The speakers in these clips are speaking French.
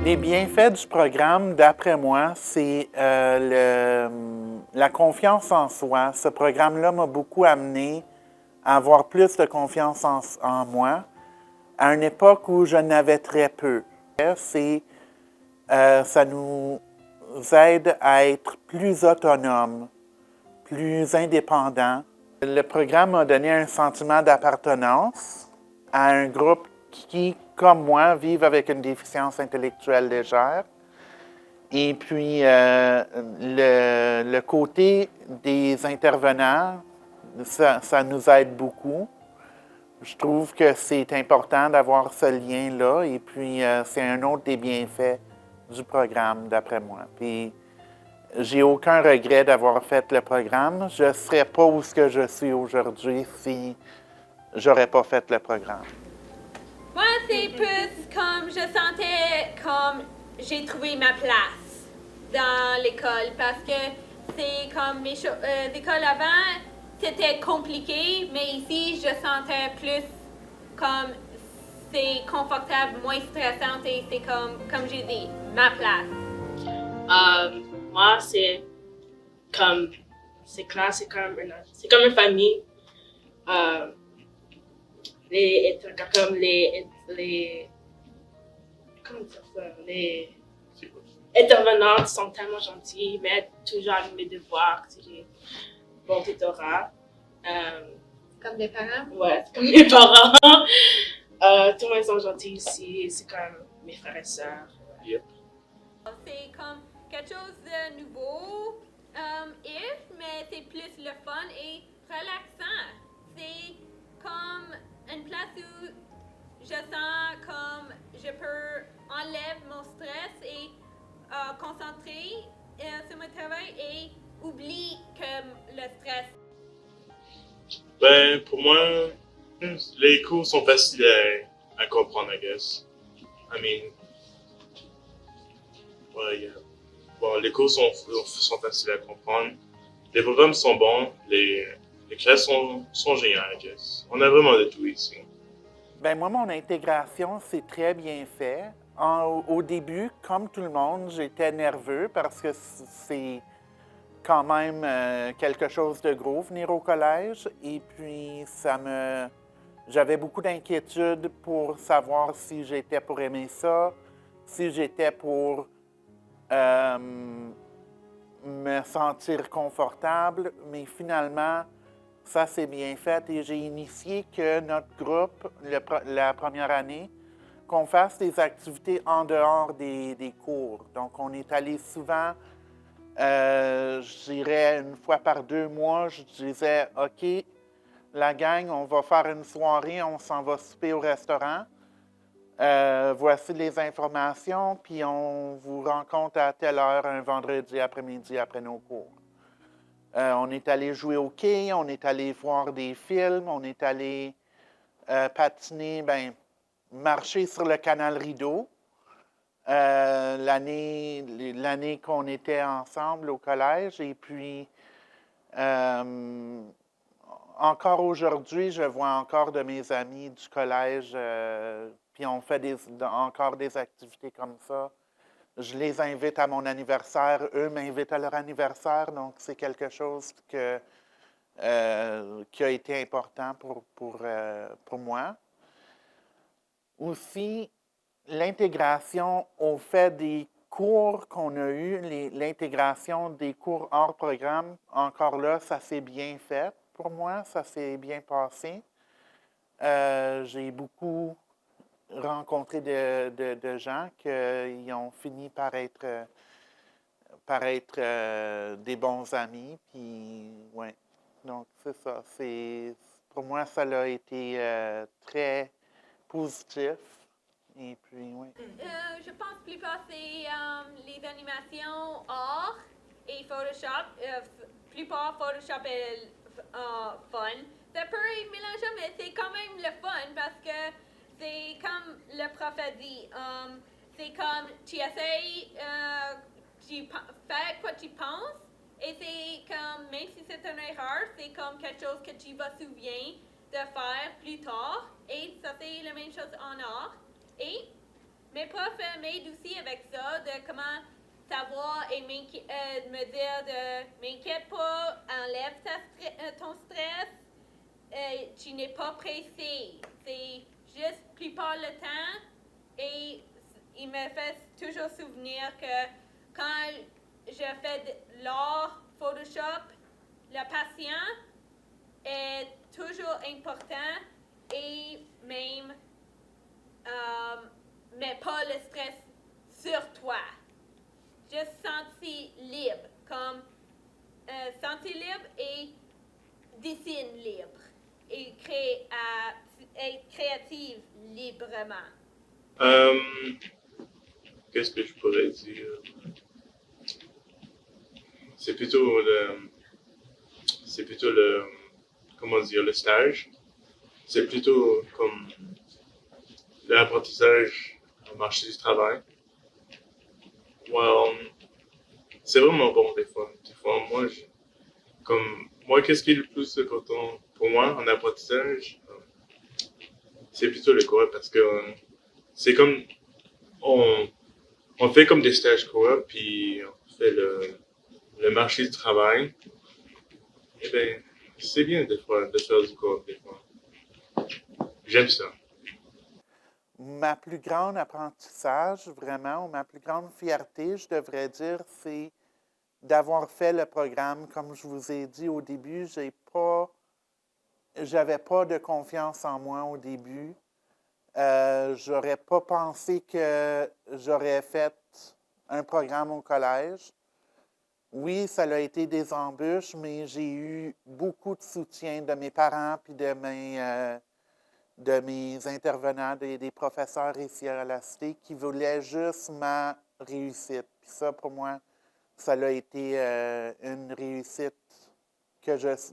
Les bienfaits du programme, d'après moi, c'est la confiance en soi. Ce programme-là m'a beaucoup amené à avoir plus de confiance en moi à une époque où je n'avais très peu. Ça nous aide à être plus autonomes, plus indépendants. Le programme m'a donné un sentiment d'appartenance à un groupe qui, comme moi, vivent avec une déficience intellectuelle légère. Et puis, le côté des intervenants, ça nous aide beaucoup. Je trouve que c'est important d'avoir ce lien-là. Et puis, c'est un autre des bienfaits du programme, d'après moi. Puis, j'ai aucun regret d'avoir fait le programme. Je ne serais pas où ce que je suis aujourd'hui si j'aurais pas fait le programme. Moi, c'est plus comme je sentais comme j'ai trouvé ma place dans l'école parce que c'est comme mes écoles avant, c'était compliqué, mais ici, je sentais plus comme c'est confortable, moins stressant et c'est comme j'ai dit, ma place. Moi, c'est classe, c'est comme une famille. Les intervenants sont tellement gentils, ils m'aident toujours à mes devoirs, si j'ai bon tutorat. Comme des parents? Ouais, c'est comme mes parents. Tout le monde sont gentils ici, c'est comme mes frères et sœurs. Yep. C'est comme quelque chose de nouveau, mais c'est plus le fun et relaxant. C'est comme une place où je sens comme je peux enlever mon stress et concentrer sur mon travail et oublier le stress. Ben, pour moi, les cours sont faciles à comprendre, I guess. I mean, ouais, bon, les cours sont faciles à comprendre. Les programmes sont bons, les classes sont géniales, I guess. On a vraiment de tout ici. Ben moi, mon intégration, c'est très bien fait. Au début, comme tout le monde, j'étais nerveux parce que c'est quand même quelque chose de gros venir au collège. Et puis, j'avais beaucoup d'inquiétudes pour savoir si j'étais pour aimer ça, si j'étais pour me sentir confortable. Mais finalement, ça s'est bien fait et j'ai initié que notre groupe, la première année, qu'on fasse des activités en dehors des cours. Donc, on est allé souvent, je dirais une fois par 2 mois, je disais, OK, la gang, on va faire une soirée, on s'en va souper au restaurant. Voici les informations, puis on vous rencontre à telle heure un vendredi après-midi après nos cours. On est allé jouer au quai, on est allé voir des films, on est allé patiner, marcher sur le canal Rideau. L'année qu'on était ensemble au collège. Et puis, encore aujourd'hui, je vois encore de mes amis du collège, puis on fait encore des activités comme ça. Je les invite à mon anniversaire, eux m'invitent à leur anniversaire, donc c'est quelque chose qui a été important pour moi. Aussi, l'intégration au fait des cours qu'on a eus, l'intégration des cours hors programme, encore là, ça s'est bien fait pour moi, ça s'est bien passé. J'ai beaucoup rencontré de gens qui ont fini par être des bons amis. Puis, ouais. Donc, c'est ça. Pour moi, ça a été très positif. Et puis, oui. Je pense plus fort c'est les animations hors et Photoshop. Plupart Photoshop est fun. Ça peut être mélangeant, mais c'est quand même le fun parce que c'est comme le prof a dit. C'est comme tu essayes, tu fais quoi tu penses Et c'est comme, même si c'est une erreur, c'est comme quelque chose que tu vas souvenir de faire plus tard. Et ça, c'est la même chose en art. Et mes profs m'aident aussi avec ça, de comment savoir et me dire de m'inquiète pas, enlève ton stress, tu n'es pas pressé. C'est juste plupart le temps et il me fait toujours souvenir que quand je fais de l'art, Photoshop, le patient est toujours important et même mais pas le stress sur toi. Juste sentir libre, comme sentir libre et dessine libre et être créative librement. Qu'est-ce que je pourrais dire? C'est plutôt comment dire, le stage. C'est plutôt comme l'apprentissage au marché du travail. Well, c'est vraiment bon des fois. Des fois, moi, qu'est-ce qui est le plus important pour moi en apprentissage? C'est plutôt le cours parce que c'est comme on, on fait comme des stages coop, puis on fait le marché du travail. Eh bien, c'est bien des fois de faire du coop des fois. J'aime ça. Ma plus grande apprentissage, vraiment, ou ma plus grande fierté, je devrais dire, c'est d'avoir fait le programme. Comme je vous ai dit au début, j'avais pas de confiance en moi au début. J'aurais pas pensé que j'aurais fait un programme au collège. Oui, ça a été des embûches, mais j'ai eu beaucoup de soutien de mes parents puis de mes intervenants, des professeurs ici à la Cité qui voulaient juste ma réussite. Puis ça, pour moi, ça a été une réussite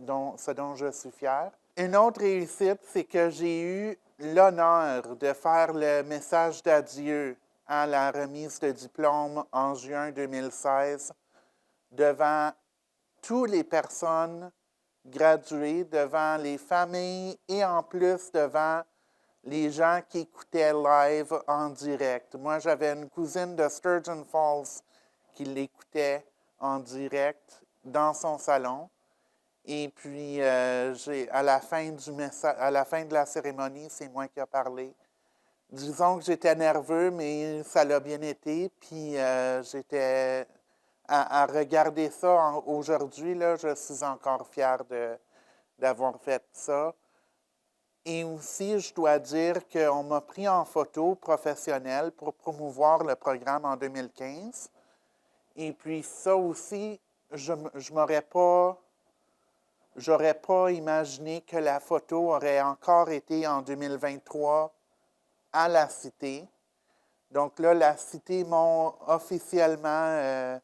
dont je suis fier. Une autre réussite, c'est que j'ai eu l'honneur de faire le message d'adieu à la remise de diplôme en juin 2016 devant toutes les personnes graduées, devant les familles et en plus devant les gens qui écoutaient live en direct. Moi, j'avais une cousine de Sturgeon Falls qui l'écoutait en direct dans son salon. Et puis, à la fin de la cérémonie, c'est moi qui ai parlé. Disons que j'étais nerveux, mais ça l'a bien été. Puis, j'étais à regarder ça aujourd'hui, là, je suis encore fier d'avoir fait ça. Et aussi, je dois dire qu'on m'a pris en photo professionnelle pour promouvoir le programme en 2015. Et puis ça aussi, j'aurais pas imaginé que la photo aurait encore été en 2023 à la Cité. Donc là, la Cité m'ont officiellement...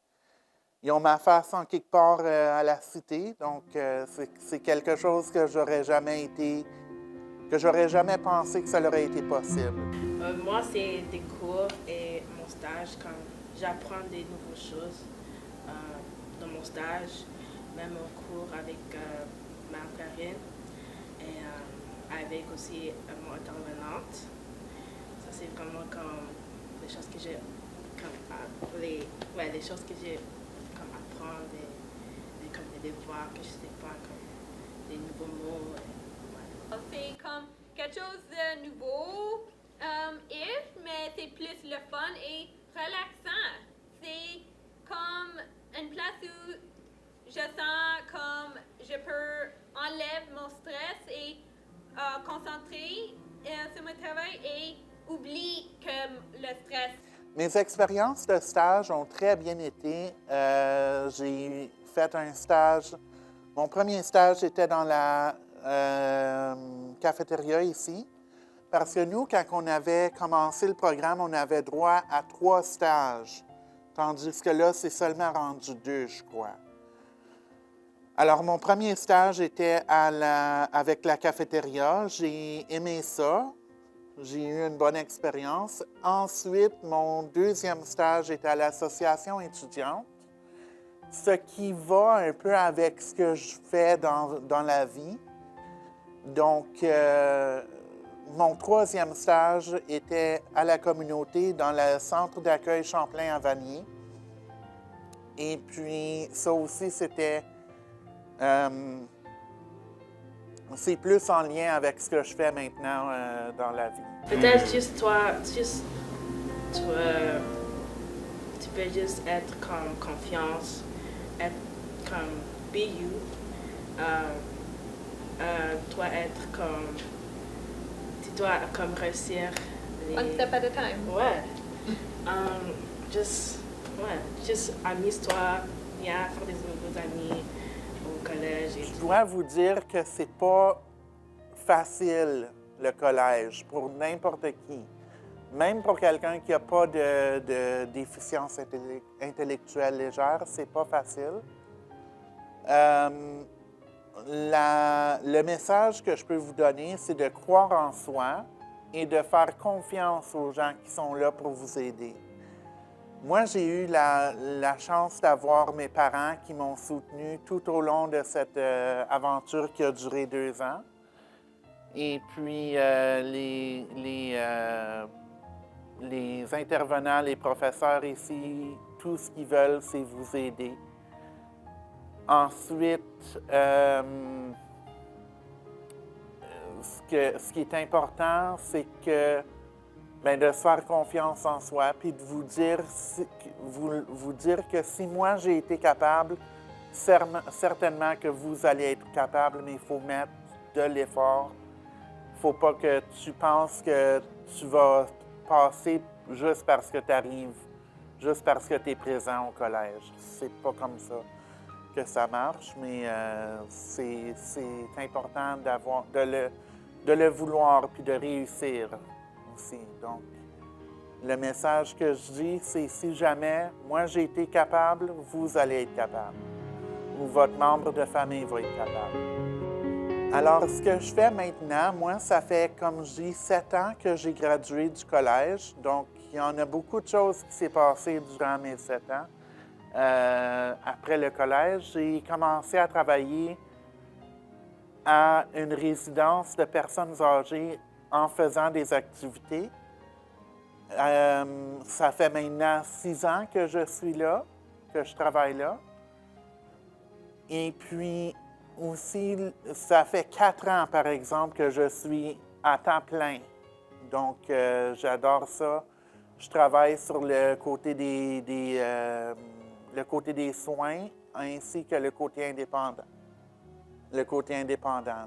ils ont ma face en quelque part à la Cité. Donc, c'est quelque chose que j'aurais jamais pensé que ça aurait été possible. Moi, c'est des cours et mon stage quand j'apprends des nouvelles choses dans mon stage, même au cours avec Marie-Karine et avec aussi mon intervenante. Ça, c'est vraiment comme les choses que j'ai les choses que j'ai comme apprendre comme des devoirs que je sais pas, comme des nouveaux mots. C'est comme quelque chose de nouveau, mais c'est plus le fun et relaxant. C'est comme une place où je sens comme je peux enlever mon stress et concentrer sur mon travail et oublier que le stress. Mes expériences de stage ont très bien été. J'ai fait un stage. Mon premier stage était dans la cafétéria ici. Parce que nous, quand on avait commencé le programme, on avait droit à 3 stages. Tandis que là, c'est seulement rendu 2, je crois. Alors, mon premier stage était avec la cafétéria. J'ai aimé ça. J'ai eu une bonne expérience. Ensuite, mon deuxième stage était à l'association étudiante. ce qui va un peu avec ce que je fais dans la vie. Donc, mon 3e stage était à la communauté dans le centre d'accueil Champlain à Vanier. Et puis, ça aussi, c'était... c'est plus en lien avec ce que je fais maintenant dans la vie. Peut-être juste toi, tu peux juste être comme confiance, être comme be you. Toi être comme, tu dois comme réussir les... One step at a time. Ouais. Juste amuse-toi, viens faire des nouveaux amis au collège. Et Je dois vous dire que c'est pas facile, le collège, pour n'importe qui. Même pour quelqu'un qui n'a pas de déficience intellectuelle légère, c'est pas facile. Le message que je peux vous donner, c'est de croire en soi et de faire confiance aux gens qui sont là pour vous aider. Moi, j'ai eu la chance d'avoir mes parents qui m'ont soutenu tout au long de cette aventure qui a duré 2 ans. Et puis, les intervenants, les professeurs ici, tout ce qu'ils veulent, c'est vous aider. Ensuite, ce qui est important, c'est que de se faire confiance en soi, puis de vous dire que si moi j'ai été capable, certainement que vous allez être capable, mais il faut mettre de l'effort. Il ne faut pas que tu penses que tu vas passer juste parce que tu arrives, juste parce que tu es présent au collège. C'est pas comme ça que ça marche, mais c'est important de le vouloir puis de réussir aussi. Donc, le message que je dis, c'est si jamais moi j'ai été capable, vous allez être capable. Ou votre membre de famille va être capable. Alors, ce que je fais maintenant, moi, ça fait, comme je dis, 7 ans que j'ai gradué du collège. Donc, il y en a beaucoup de choses qui s'est passées durant mes 7 ans. Après le collège, j'ai commencé à travailler à une résidence de personnes âgées en faisant des activités. Ça fait maintenant 6 ans que je suis là, que je travaille là. Et puis aussi, ça fait 4 ans, par exemple, que je suis à temps plein. Donc, j'adore ça. Je travaille sur le côté le côté des soins ainsi que le côté indépendant.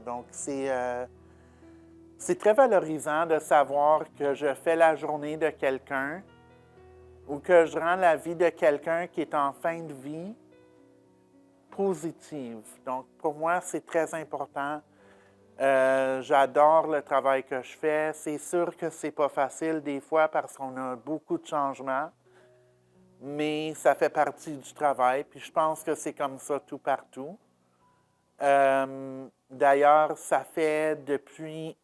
Donc, c'est très valorisant de savoir que je fais la journée de quelqu'un ou que je rends la vie de quelqu'un qui est en fin de vie positive. Donc, pour moi, c'est très important. J'adore le travail que je fais. C'est sûr que c'est pas facile des fois parce qu'on a beaucoup de changements, mais ça fait partie du travail. Puis je pense que c'est comme ça tout partout. D'ailleurs, ça fait depuis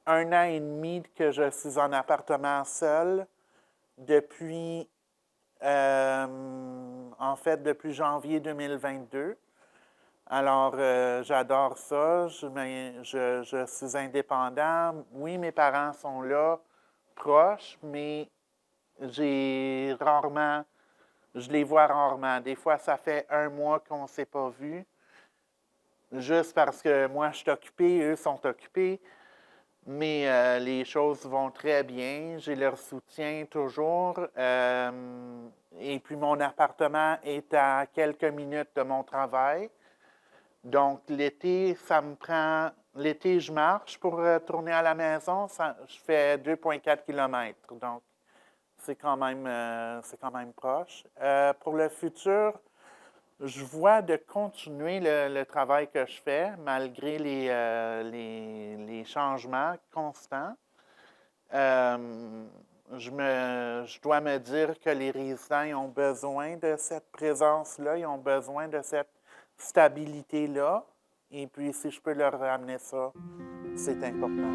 1 an et demi que je suis en appartement seul. Depuis janvier 2022. Alors, j'adore ça. Je suis indépendant. Oui, mes parents sont là, proches, mais je les vois rarement. Des fois, ça fait 1 mois qu'on ne s'est pas vus, juste parce que moi, je suis occupé, eux sont occupés. Mais les choses vont très bien. J'ai leur soutien toujours. Et puis, mon appartement est à quelques minutes de mon travail. Donc, l'été, l'été, je marche pour retourner à la maison. Je fais 2,4 km. Donc, c'est quand même proche. Pour le futur, je vois de continuer le travail que je fais malgré les changements constants. Je dois me dire que les résidents ils ont besoin de cette présence-là, ils ont besoin de cette stabilité-là. Et puis, si je peux leur ramener ça, c'est important.